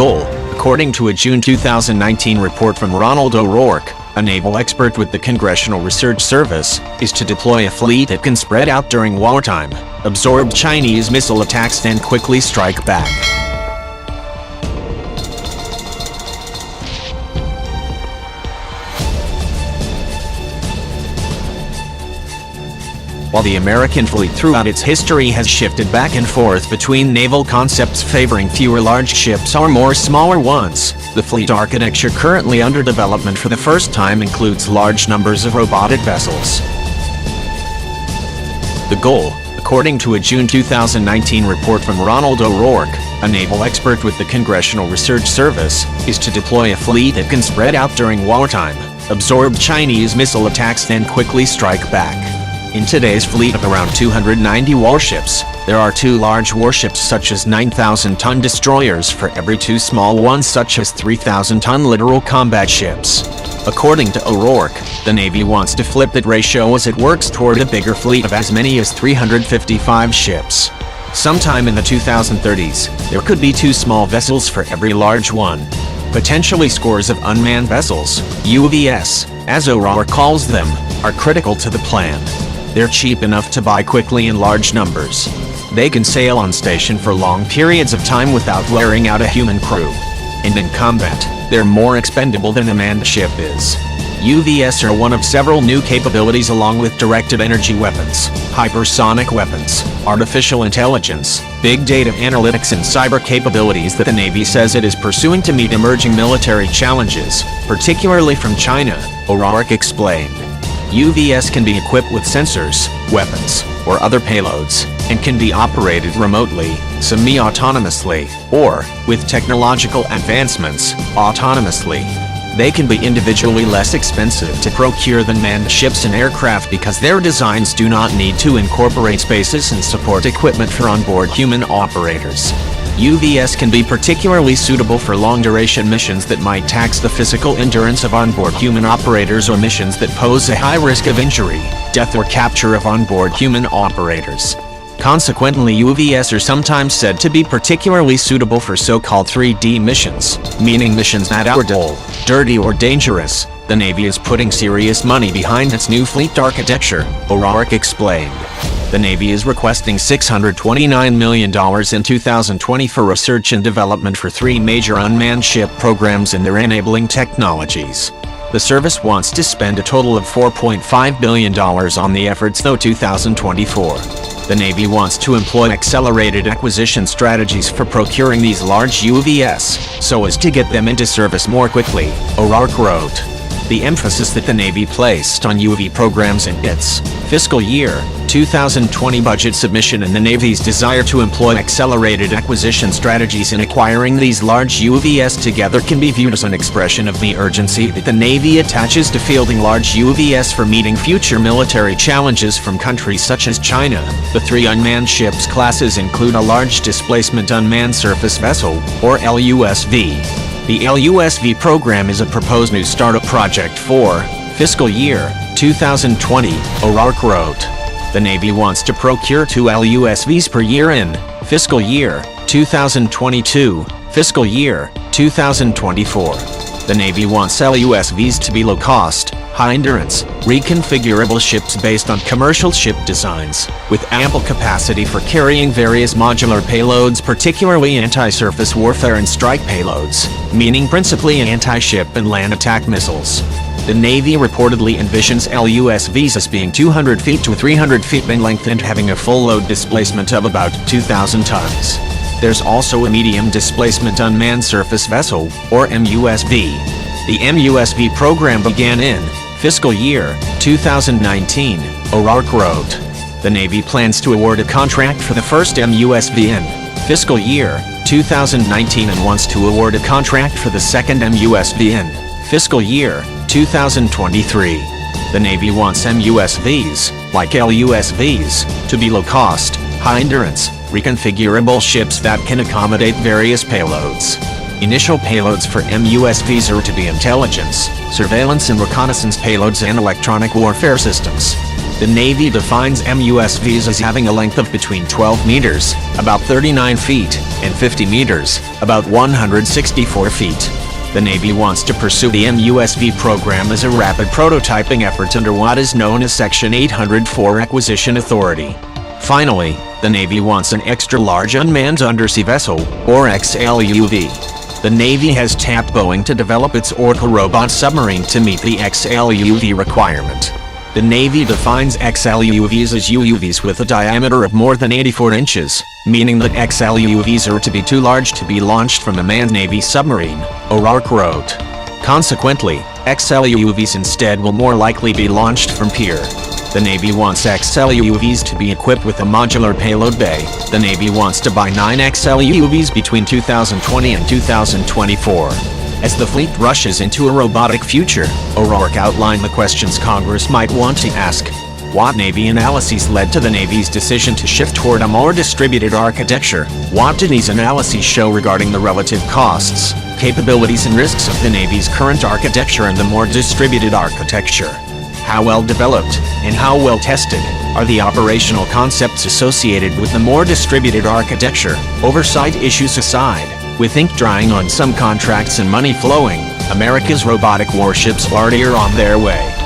goal, according to a June 2019 report from Ronald O'Rourke, a naval expert with the Congressional Research Service, is to deploy a fleet that can spread out during wartime, absorb Chinese missile attacks and quickly strike back. While the American fleet throughout its history has shifted back and forth between naval concepts favoring fewer large ships or more smaller ones, the fleet architecture currently under development for the first time includes large numbers of robotic vessels. The goal, according to a June 2019 report from Ronald O'Rourke, a naval expert with the Congressional Research Service, is to deploy a fleet that can spread out during wartime, absorb Chinese missile attacks and quickly strike back. In today's fleet of around 290 warships, there are 2 large warships such as 9,000-ton destroyers for every 2 small ones such as 3,000-ton littoral combat ships. According to O'Rourke, the Navy wants to flip that ratio as it works toward a bigger fleet of as many as 355 ships. Sometime in the 2030s, there could be 2 small vessels for every large one. Potentially scores of unmanned vessels, UVS, as O'Rourke calls them, are critical to the plan. They're cheap enough to buy quickly in large numbers. They can sail on station for long periods of time without wearing out a human crew. And in combat, they're more expendable than a manned ship is. UVS are one of several new capabilities along with directed energy weapons, hypersonic weapons, artificial intelligence, big data analytics and cyber capabilities that the Navy says it is pursuing to meet emerging military challenges, particularly from China, O'Rourke explained. UVS can be equipped with sensors, weapons, or other payloads, and can be operated remotely, semi-autonomously, or, with technological advancements, autonomously. They can be individually less expensive to procure than manned ships and aircraft because their designs do not need to incorporate spaces and support equipment for onboard human operators. UVS can be particularly suitable for long-duration missions that might tax the physical endurance of onboard human operators or missions that pose a high risk of injury, death or capture of onboard human operators. Consequently, UVS are sometimes said to be particularly suitable for so-called 3D missions, meaning missions that are dull, dirty or dangerous. The Navy is putting serious money behind its new fleet architecture, O'Rourke explained. The Navy is requesting $629 million in 2020 for research and development for 3 major unmanned ship programs and their enabling technologies. The service wants to spend a total of $4.5 billion on the efforts through 2024. The Navy wants to employ accelerated acquisition strategies for procuring these large UVS, so as to get them into service more quickly, O'Rourke wrote. The emphasis that the Navy placed on UV programs in its fiscal year 2020 budget submission and the Navy's desire to employ accelerated acquisition strategies in acquiring these large UVS together can be viewed as an expression of the urgency that the Navy attaches to fielding large UVS for meeting future military challenges from countries such as China. The 3 unmanned ships classes include a large displacement unmanned surface vessel, or LUSV. The LUSV program is a proposed new startup project for fiscal year 2020, O'Rourke wrote. The Navy wants to procure 2 LUSVs per year in fiscal year 2022, fiscal year 2024. The Navy wants LUSVs to be low-cost, high-endurance, reconfigurable ships based on commercial ship designs, with ample capacity for carrying various modular payloads, particularly anti-surface warfare and strike payloads, meaning principally anti-ship and land attack missiles. The Navy reportedly envisions LUSVs as being 200 feet to 300 feet in length and having a full load displacement of about 2,000 tons. There's also a medium displacement unmanned surface vessel, or MUSV. The MUSV program began in fiscal year 2019, O'Rourke wrote. The Navy plans to award a contract for the first MUSV in fiscal year 2019 and wants to award a contract for the second MUSV in fiscal year 2023. The Navy wants MUSVs, like LUSVs, to be low-cost, high-endurance, reconfigurable ships that can accommodate various payloads. Initial payloads for MUSVs are to be intelligence, surveillance and reconnaissance payloads and electronic warfare systems. The Navy defines MUSVs as having a length of between 12 meters, about 39 feet, and 50 meters, about 164 feet. The Navy wants to pursue the MUSV program as a rapid prototyping effort under what is known as Section 804 Acquisition Authority. Finally, the Navy wants an extra-large unmanned undersea vessel, or XLUV. The Navy has tapped Boeing to develop its Orca robot submarine to meet the XLUV requirement. The Navy defines XLUVs as UUVs with a diameter of more than 84 inches, meaning that XLUVs are to be too large to be launched from a manned Navy submarine, O'Rourke wrote. Consequently, XLUVs instead will more likely be launched from pier. The Navy wants XLUVs to be equipped with a modular payload bay. The Navy wants to buy 9 XLUVs between 2020 and 2024. As the fleet rushes into a robotic future, O'Rourke outlined the questions Congress might want to ask. What Navy analyses led to the Navy's decision to shift toward a more distributed architecture? What do these analyses show regarding the relative costs, capabilities and risks of the Navy's current architecture and the more distributed architecture? How well developed, and how well tested, are the operational concepts associated with the more distributed architecture? Oversight issues aside, with ink drying on some contracts and money flowing, America's robotic warships already are on their way.